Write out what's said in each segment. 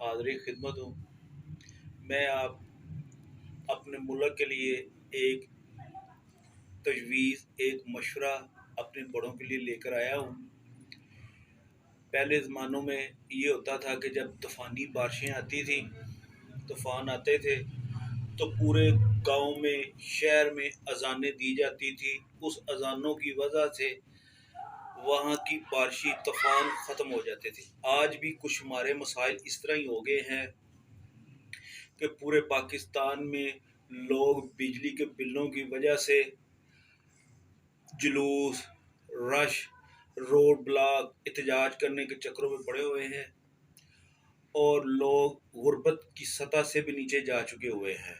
حاضر خدمت ہوں۔ میں آپ اپنے ملک کے لیے ایک تجویز، ایک مشورہ اپنے بڑوں کے لیے لے کر آیا ہوں۔ پہلے زمانوں میں یہ ہوتا تھا کہ جب طوفانی بارشیں آتی تھیں، طوفان آتے تھے تو پورے گاؤں میں، شہر میں اذانیں دی جاتی تھی۔ اس اذانوں کی وجہ سے وہاں کی بارشی طوفان ختم ہو جاتے تھے۔ آج بھی کچھ ہمارے مسائل اس طرح ہی ہو گئے ہیں کہ پورے پاکستان میں لوگ بجلی کے بلوں کی وجہ سے جلوس، رش، روڈ بلاک، احتجاج کرنے کے چکروں میں پڑے ہوئے ہیں اور لوگ غربت کی سطح سے بھی نیچے جا چکے ہوئے ہیں۔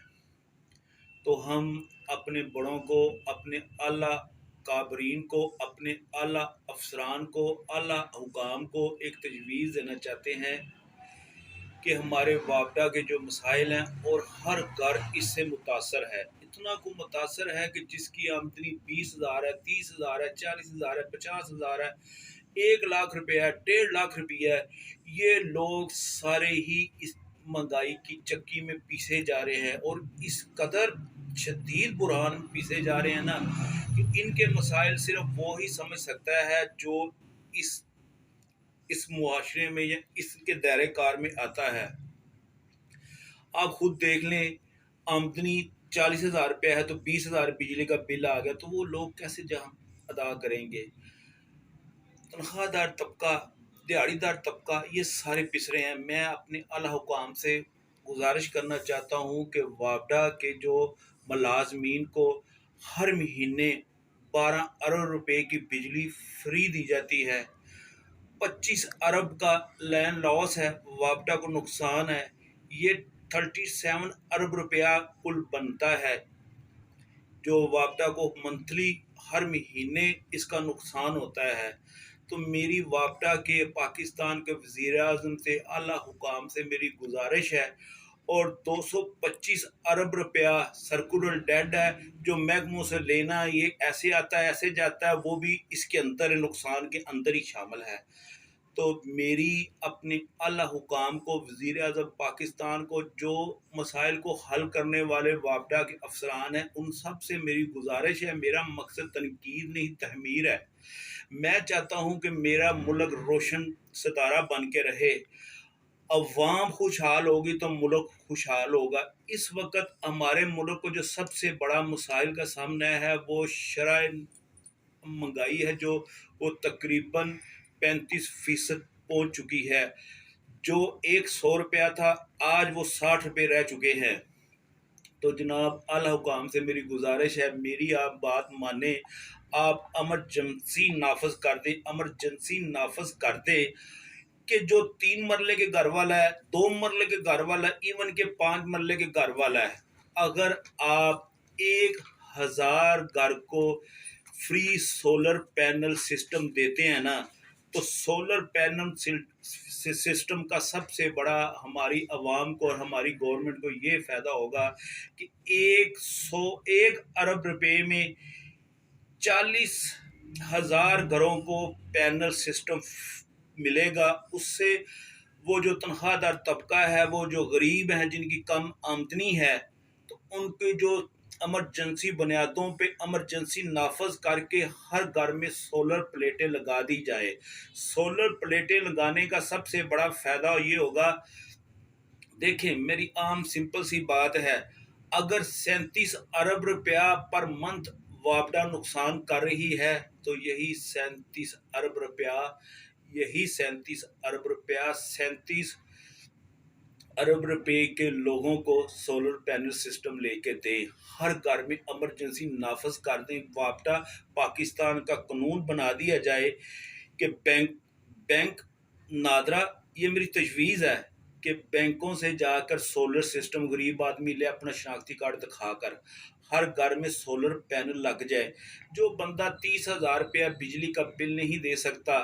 تو ہم اپنے بڑوں کو، اپنے اعلیٰ کابرین کو، اپنے اعلیٰ افسران کو، اعلیٰ حکام کو ایک تجویز دینا چاہتے ہیں کہ ہمارے وابڈہ کے جو مسائل ہیں اور ہر گھر اس سے متاثر ہے، اتنا کو متاثر ہے کہ جس کی آمدنی 20,000 ہے، 30,000 ہے، 40,000 ہے، 50,000 ہے، 1,00,000 روپیہ ہے، 1.5 لاکھ روپیہ ہے، یہ لوگ سارے ہی اس مہنگائی کی چکی میں پیسے جا رہے ہیں اور اس قدر شدید بحران میں پیسے جا رہے ہیں نا کہ ان کے مسائل صرف وہی سمجھ سکتا ہے جو اس معاشرے میں یا اس کے دائرۂ کار میں آتا ہے۔ آپ خود دیکھ لیں، آمدنی 40,000 روپیہ ہے تو 20,000 بجلی کا بل آ گیا تو وہ لوگ کیسے جہاں ادا کریں گے؟ تنخواہ دار طبقہ، دیہڑی دار طبقہ، یہ سارے پسرے ہیں۔ میں اپنے اعلیٰ حکام سے گزارش کرنا چاہتا ہوں کہ وابڈہ کے جو ملازمین کو ہر مہینے 12 ارب روپے کی بجلی فری دی جاتی ہے، 25 ارب کا لین لاس ہے، وابڈہ کو نقصان ہے، یہ 37 ارب روپیہ کل بنتا ہے جو وابڈہ کو منتھلی ہر مہینے اس کا نقصان ہوتا ہے۔ تو میری وابڈہ کے پاکستان کے وزیر اعظم سے، اعلیٰ حکام سے میری گزارش ہے، اور 225 ارب روپیہ سرکولر ڈیڈ ہے جو محکموں سے لینا، یہ ایسے آتا ہے ایسے جاتا ہے، وہ بھی اس کے اندر نقصان کے اندر ہی شامل ہے۔ تو میری اپنے اعلیٰ حکام کو، وزیر اعظم پاکستان کو، جو مسائل کو حل کرنے والے وابڈہ کے افسران ہیں، ان سب سے میری گزارش ہے، میرا مقصد تنقید نہیں تحمیر ہے۔ میں چاہتا ہوں کہ میرا ملک روشن ستارہ بن کے رہے، عوام خوشحال ہوگی تو ملک خوشحال ہوگا۔ اس وقت ہمارے ملک کو جو سب سے بڑا مسائل کا سامنا ہے وہ شرح مہنگائی ہے، جو وہ تقریباً 35% پہنچ چکی ہے۔ جو 100 روپیہ تھا آج وہ 60 روپے رہ چکے ہیں۔ تو جناب اعلیٰ حکام سے میری گزارش ہے، میری آپ بات مانیں، آپ ایمرجنسی نافذ کر دیں، ایمرجنسی نافذ کر دیں کہ جو 3 مرلے کے گھر والا ہے، 2 مرلے کے گھر والا ہے، ایون کہ 5 مرلے کے گھر والا ہے، اگر آپ 1,000 گھر کو فری سولر پینل سسٹم دیتے ہیں نا، تو سولر پینل سسٹم کا سب سے بڑا ہماری عوام کو اور ہماری گورنمنٹ کو یہ فائدہ ہوگا کہ 1 ارب روپے میں 40,000 گھروں کو پینل سسٹم ملے گا۔ اس سے وہ جو تنخواہ دار طبقہ ہے، وہ جو غریب ہیں جن کی کم آمدنی ہے، تو ان کے جو ایمرجنسی بنیادوں پہ ایمرجنسی نافذ کر کے ہر گھر میں سولر پلیٹیں لگا دی جائے۔ سولر پلیٹیں لگانے کا سب سے بڑا فائدہ یہ ہوگا، دیکھیں میری عام سمپل سی بات ہے، اگر 37 ارب روپیہ پر منتھ وابڈہ نقصان کر رہی ہے تو یہی 37 ارب روپیہ 37 ارب روپے کے لوگوں کو سولر پینل سسٹم لے کے دیں، ہر گھر میں ایمرجنسی نافذ کر دیں، وابڈہ پاکستان کا قانون بنا دیا جائے کہ بینک نادرا، یہ میری تجویز ہے کہ بینکوں سے جا کر سولر سسٹم غریب آدمی لے اپنا شناختی کارڈ دکھا کر ہر گھر میں سولر پینل لگ جائے۔ جو بندہ 30,000 روپیہ بجلی کا بل نہیں دے سکتا،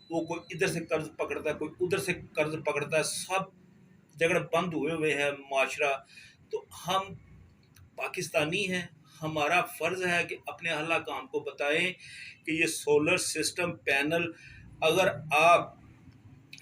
وہ کوئی ادھر سے قرض پکڑتا ہے، کوئی ادھر سے قرض پکڑتا ہے، سب جگہ بند ہوئے ہیں معاشرہ۔ تو ہم پاکستانی ہیں، ہمارا فرض ہے کہ اپنے اعلیٰ حکام کو بتائیں کہ یہ سولر سسٹم پینل اگر آپ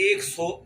100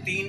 3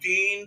3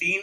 3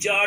4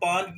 5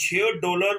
$6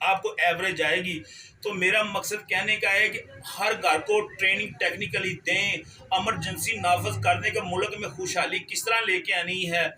آپ کو ایوریج آئے گی. تو میرا مقصد کہنے کا ہے کہ ہر گھر کو ٹریننگ ٹیکنیکلی دیں. ایمرجنسی نافذ کرنے کا ملک میں خوشحالی کس طرح لے کے آنی ہے.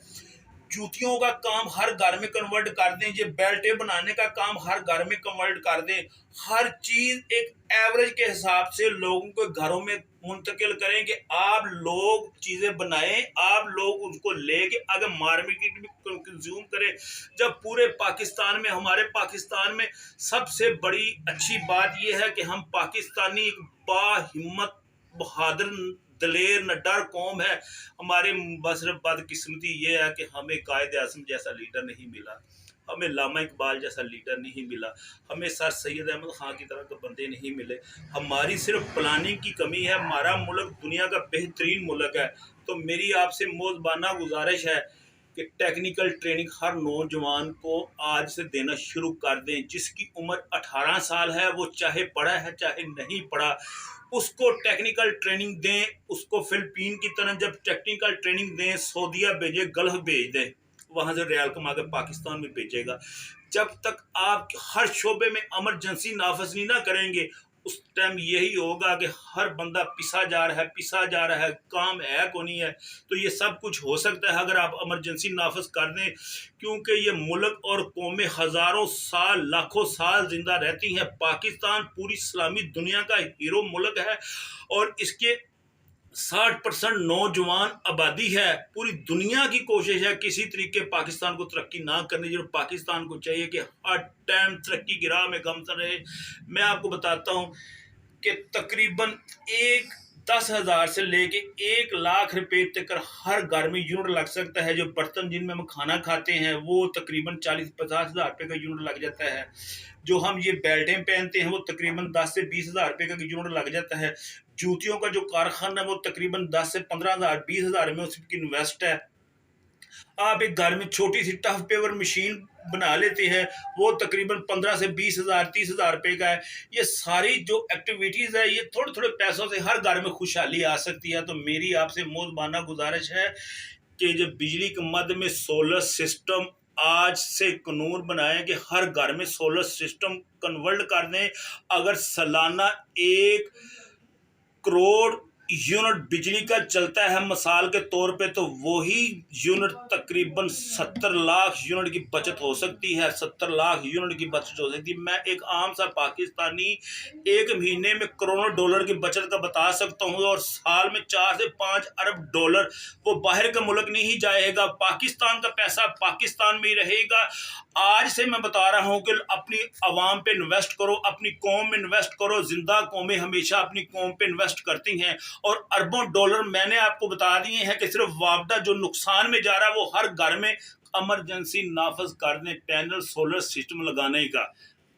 جوتیوں کا کام ہر گھر میں کنورٹ کر دیں. یہ بیلٹیں بنانے کا کام ہر گھر میں کنورٹ کر دیں. ہر چیز ایک ایوریج کے حساب سے لوگوں کو گھروں میں منتقل کریں کہ آپ لوگ چیزیں بنائیں, آپ لوگ ان کو لے کے اگر مارکیٹ میں کنزیوم کریں. جب پورے پاکستان میں, ہمارے پاکستان میں سب سے بڑی اچھی بات یہ ہے کہ ہم پاکستانی ایک باہمت, بہادر, دلیر, نڈر قوم ہے. ہمارے صرف بدقسمتی یہ ہے کہ ہمیں قائد اعظم جیسا لیڈر نہیں ملا, ہمیں علامہ اقبال جیسا لیڈر نہیں ملا, ہمیں سر سید احمد خان کی طرح کے بندے نہیں ملے. ہماری صرف پلاننگ کی کمی ہے. ہمارا ملک دنیا کا بہترین ملک ہے. تو میری آپ سے موزبانہ گزارش ہے کہ ٹیکنیکل ٹریننگ ہر نوجوان کو آج سے دینا شروع کر دیں. جس کی عمر 18 سال ہے وہ چاہے پڑھا ہے چاہے نہیں پڑھا, اس کو ٹیکنیکل ٹریننگ دیں. اس کو فلپین کی طرح جب ٹیکنیکل ٹریننگ دیں, سعودیہ بھیجے, گلف بھیج دیں, وہاں سے ریال کما کے پاکستان میں بھیجے گا. جب تک آپ ہر شعبے میں ایمرجنسی نافذ نہیں نہ کریں گے, اس ٹائم یہی ہوگا کہ ہر بندہ پسا جا رہا ہے, کام ہے کو نہیں ہے. تو یہ سب کچھ ہو سکتا ہے اگر آپ ایمرجنسی نافذ کر دیں, کیونکہ یہ ملک اور قومیں ہزاروں سال, لاکھوں سال زندہ رہتی ہیں. پاکستان پوری اسلامی دنیا کا ہیرو ملک ہے اور اس کے 60% نوجوان آبادی ہے. پوری دنیا کی کوشش ہے کسی طریقے پاکستان کو ترقی نہ کرنے, جو پاکستان کو چاہیے کہ ہر ٹائم ترقی کی راہ میں گامزن رہے. میں آپ کو بتاتا ہوں کہ تقریباً 10,000 سے لے کے 1,00,000 روپے تک ہر گھر میں یونٹ لگ سکتا ہے. جو برتن جن میں ہم کھانا کھاتے ہیں وہ تقریباً 40-50 ہزار روپے کا یونٹ لگ جاتا ہے. جو ہم یہ بیلٹیں پہنتے ہیں وہ تقریباً 10 سے 20 ہزار روپے کا یونٹ لگ جاتا ہے. جوتیوں کا جو کارخانہ ہے وہ تقریباً 10 سے 15 ہزار, 20 ہزار میں اس کی انویسٹ ہے. آپ ایک گھر میں چھوٹی سی ٹف پیور مشین بنا لیتے ہیں, وہ تقریباً 15 سے 20 ہزار, 30 ہزار روپے کا ہے. یہ ساری جو ایکٹیویٹیز ہے یہ تھوڑے تھوڑے پیسوں سے ہر گھر میں خوشحالی آ سکتی ہے. تو میری آپ سے موزبانہ گزارش ہے کہ جو بجلی کے مد میں سولر سسٹم آج سے قانون بنائیں کہ ہر گھر میں سولر سسٹم کنورٹ کر دیں. اگر سالانہ 1 کروڑ یونٹ بجلی کا چلتا ہے مثال کے طور پہ, تو وہی یونٹ تقریباً 70 لاکھ یونٹ کی بچت ہو سکتی ہے. 70 لاکھ یونٹ کی بچت ہو سکتی ہے. میں ایک عام سا پاکستانی ایک مہینے میں کروڑوں ڈالر کی بچت کا بتا سکتا ہوں, اور سال میں 4 سے 5 ارب ڈالر وہ باہر کا ملک نہیں جائے گا. پاکستان کا پیسہ پاکستان میں ہی رہے گا. آج سے میں بتا رہا ہوں کہ اپنی عوام پہ انویسٹ کرو, اپنی قوم میں انویسٹ کرو. زندہ قومیں ہمیشہ اپنی قوم پہ انویسٹ کرتی ہیں, اور اربوں ڈالر میں نے آپ کو بتا دیے ہیں کہ صرف معاوضہ جو نقصان میں جا رہا ہے وہ ہر گھر میں ایمرجنسی نافذ کر دیں پینل سولر سسٹم لگانے کا.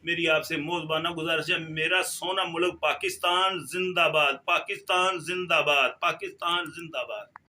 میری آپ سے موزبانہ گزارش ہے. میرا سونا ملک پاکستان زندہ باد, پاکستان زندہ باد, پاکستان زندہ باد.